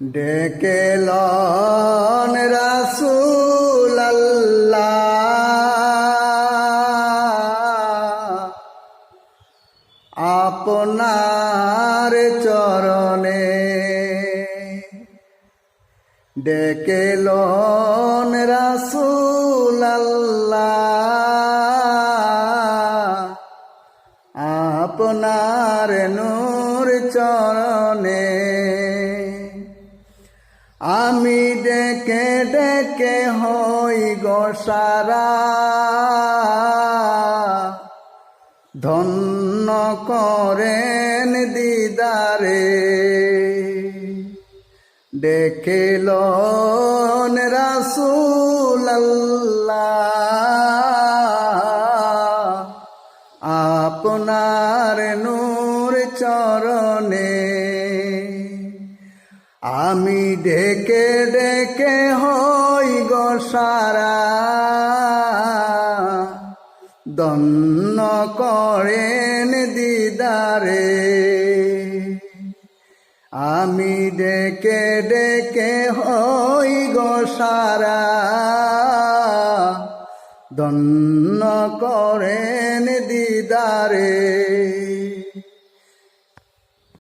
ডেকে লন রাসূল আল্লাহ আপনার চরণে, ডেকে লন রাসূল আল্লাহ আপনার নূর চরণে। আমি ডেকে ডেকে হই গো সারা, ধন্য করেন দিদারে। ডেকে লন রাসূল আল্লাহ আপনার নূর চরণে। আমি ডেকে ডেকে হই গো সারা, ধন্য করেন দিদারে। আমি ডেকে ডেকে হই গো সারা, ধন্য করেন দিদারে।